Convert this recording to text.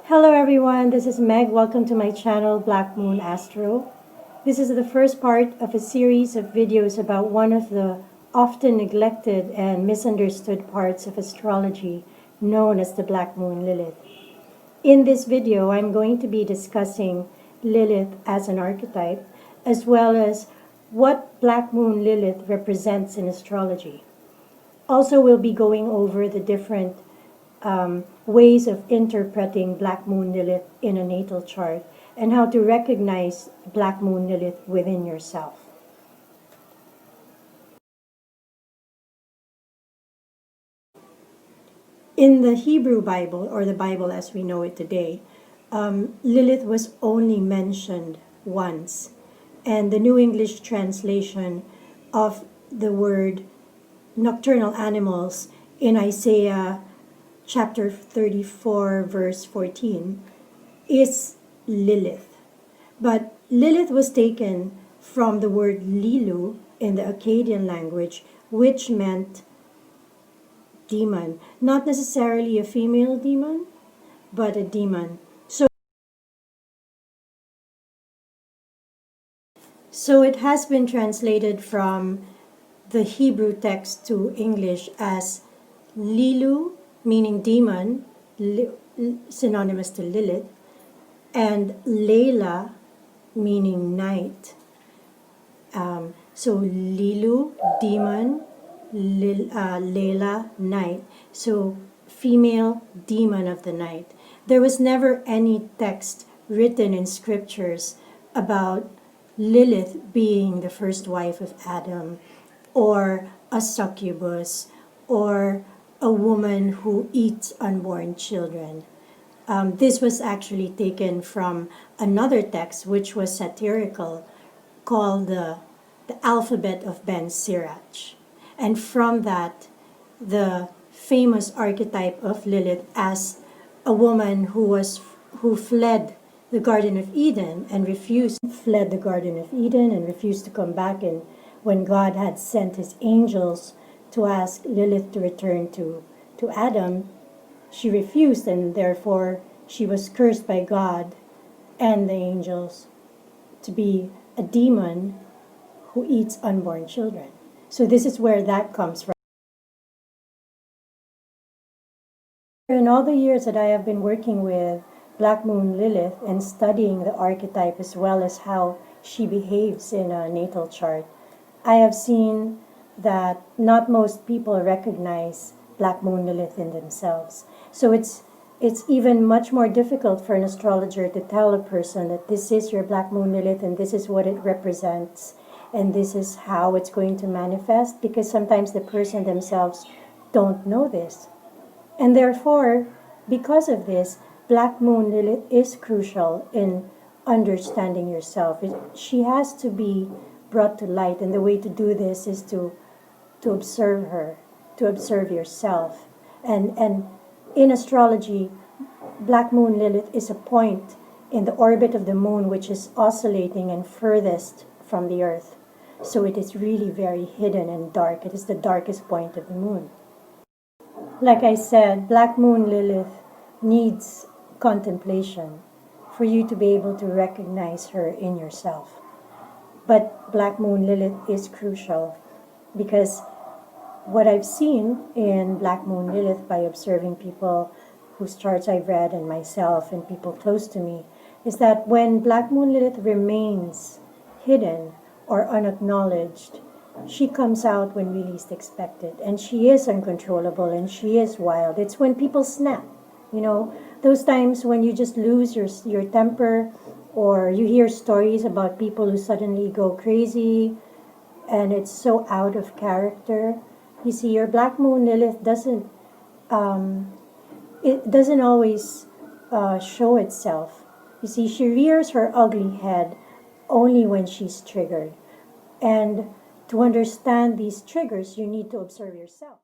Hello everyone, this is Meg. Welcome to my channel, Black Moon Astro. This is the first part of a series of videos about one of the often neglected and misunderstood parts of astrology, known as the Black Moon Lilith. In this video, I'm going to be discussing Lilith as an archetype, as well as what Black Moon Lilith represents in astrology. Also, we'll be going over the different ways of interpreting Black Moon Lilith in a natal chart and how to recognize Black Moon Lilith within yourself. In the Hebrew Bible, or the Bible as we know it today, Lilith was only mentioned once. And the New English translation of the word nocturnal animals in Isaiah chapter 34, verse 14, is Lilith. But Lilith was taken from the word Lilu in the Akkadian language, which meant demon. Not necessarily a female demon, but a demon. So it has been translated from the Hebrew text to English as Lilu, meaning demon, synonymous to Lilith, and Layla, meaning night. So Lilu, demon, Layla, night. So female demon of the night. There was never any text written in scriptures about Lilith being the first wife of Adam, or a succubus, or a woman who eats unborn children. This was actually taken from another text which was satirical, called the Alphabet of Ben Sirach. And from that, the famous archetype of Lilith as a woman who fled the Garden of Eden and refused to come back, and when God had sent his angels to ask Lilith to return to Adam, she refused, and therefore she was cursed by God and the angels to be a demon who eats unborn children. So this is where that comes from. In all the years that I have been working with Black Moon Lilith and studying the archetype as well as how she behaves in a natal chart, I have seen that not most people recognize Black Moon Lilith in themselves. So it's even much more difficult for an astrologer to tell a person that this is your Black Moon Lilith and this is what it represents and this is how it's going to manifest, because sometimes the person themselves don't know this. And therefore, because of this, Black Moon Lilith is crucial in understanding yourself. She has to be brought to light, and the way to do this is to observe her, to observe yourself. And in astrology, Black Moon Lilith is a point in the orbit of the moon which is oscillating and furthest from the earth. So it is really very hidden and dark. It is the darkest point of the moon. Like I said, Black Moon Lilith needs contemplation for you to be able to recognize her in yourself. But Black Moon Lilith is crucial because what I've seen in Black Moon Lilith by observing people whose charts I've read and myself and people close to me is that when Black Moon Lilith remains hidden or unacknowledged, she comes out when we least expect it, and she is uncontrollable and she is wild. It's when people snap, those times when you just lose your temper, or you hear stories about people who suddenly go crazy and it's so out of character. You see, your Black Moon Lilith doesn't always show itself. You see, she rears her ugly head only when she's triggered. And to understand these triggers, you need to observe yourself.